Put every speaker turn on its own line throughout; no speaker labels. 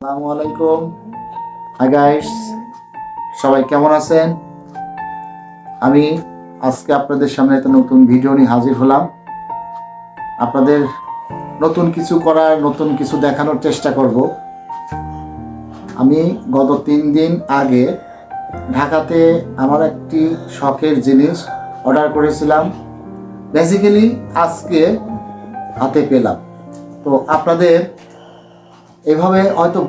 আসসালামু আলাইকুম। Hi guys, সবাই কেমন আছেন? আমি আজকে আপনাদের সামনে একটা নতুন ভিডিও নিয়ে হাজির হলাম। আপনাদের নতুন কিছু করার, নতুন কিছু দেখানোর চেষ্টা করব। আমি গত 3 দিন আগে ঢাকাতে আমার একটি শখের জিনিস অর্ডার করেছিলাম। বেসিক্যালি আজকে হাতে পেলাম। তো আপনাদের এভাবে হয়তো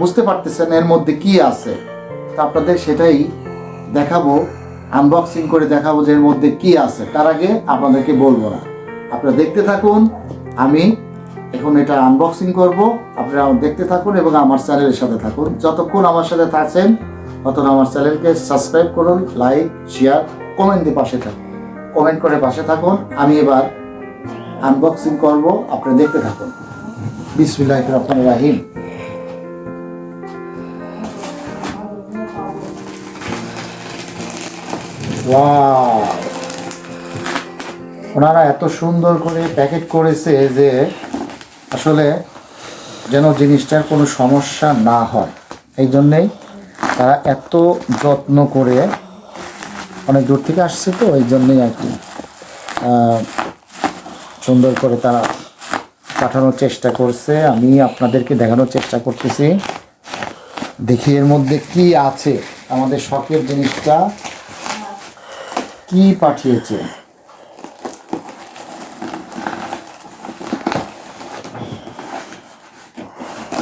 বুঝতে পারতেছেন এর মধ্যে কি আছে। তো আপনাদের সেটাই দেখাবো, আনবক্সিং করে দেখাবো যে এর মধ্যে কি আছে। তার আগে আপনাদেরকে বলবো না, আপনারা দেখতে থাকুন। আমি এখন এটা আনবক্সিং করব, আপনারা দেখতে থাকুন এবং আমার চ্যানেলের সাথে থাকুন। যতক্ষণ আমার সাথে থাকছেন ততক্ষণ আমার চ্যানেলকে সাবস্ক্রাইব করুন, লাইক, শেয়ার, কমেন্ট দিয়ে পাশে থাকুন, কমেন্ট করে পাশে থাকুন। আমি এবার আনবক্সিং করব, আপনারা দেখতে থাকুন। বিসমিল্লাহির রহমানির রহিম। ওয়াও, ওনারা এত সুন্দর করে প্যাকেট করেছে যে আসলে যেন জিনিসটার কোনো সমস্যা না হয়, এই জন্যেই তারা এত যত্ন করে, অনেক দূর থেকে আসছে তো এই জন্যেই আর কি সুন্দর করে তারা পাঠানোর চেষ্টা করছে। আমি আপনাদেরকে দেখানোর চেষ্টা করতেছি, দেখি এর মধ্যে কি আছে। আমাদের শখের জিনিসটা কি পাঠিয়েছে।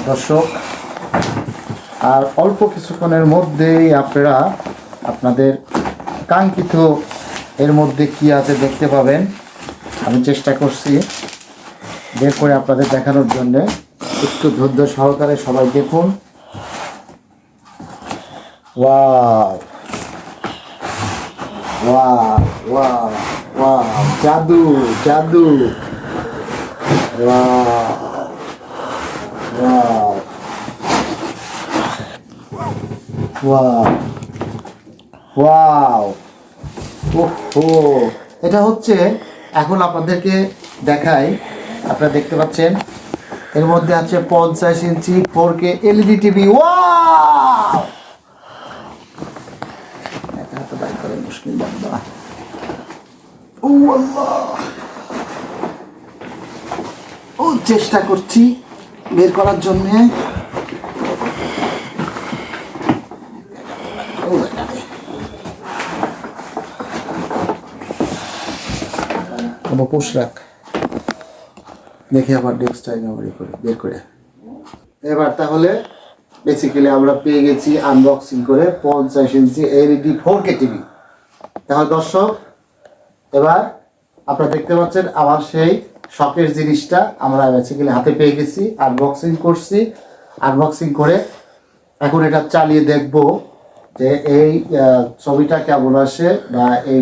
দর্শক, আর অল্প কিছুক্ষণের মধ্যেই আপনারা আপনাদের কাঙ্ক্ষিত এর মধ্যে কি আছে দেখতে পাবেন। আমি চেষ্টা করছি বের করে আপনাদের দেখানোর জন্য। একটু ধৈর্য সহকারে সবাই দেখুন। ওয়াও ওয়াও ওয়াও ওয়াও, জাদু জাদু, ওয়াও ওয়াও ওয়াও ওয়াও। ওহো, এটা হচ্ছে, এখন আপনাদেরকে দেখাই। আপনারা দেখতে পাচ্ছেন এর মধ্যে আছে 50 ইঞ্চি 4K এলইডি টিভি। ওয়াও, এটা তো বাইর করে মুশকিল বান্দা। ও আল্লাহ, ও চেষ্টা করছি বের করার জন্য। পোষ রাখ, দেখে আবার ডেস্কটাই মেমোরি করে বের করে। এবার তাহলে বেসিক্যালি আমরা পেয়ে গেছি আনবক্সিং করে 50 ইঞ্চি এলইডি 4K টিভি। তাহলে দর্শক, এবার আপনারা দেখতে পাচ্ছেন আমার সেই শখের জিনিসটা আমরা বেসিক্যালি হাতে পেয়ে গেছি, আনবক্সিং করছি। আনবক্সিং করে এখন এটা চালিয়ে দেখব যে এই ছবিটা কেমন আসে বা এই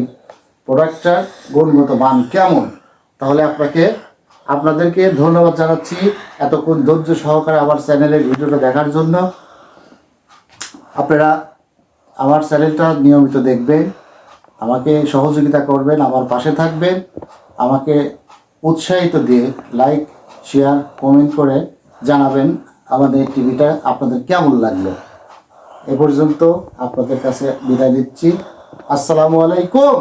প্রোডাক্টটার গুণগত মান কেমন। তাহলে আপনাদেরকে ধন্যবাদ জানাচ্ছি এতক্ষণ ধৈর্য সহকারে আমার চ্যানেলের ভিডিওটা দেখার জন্য। আপনারা আমার চ্যানেলটা নিয়মিত দেখবেন, আমাকে সহযোগিতা করবেন, আমার পাশে থাকবেন, আমাকে উৎসাহিত দিয়ে লাইক, শেয়ার, কমেন্ট করে জানাবেন আমাদের টিভিটা আপনাদের কেমন লাগলো। এ পর্যন্ত আপনাদের কাছে বিদায় দিচ্ছি। আসসালামু আলাইকুম।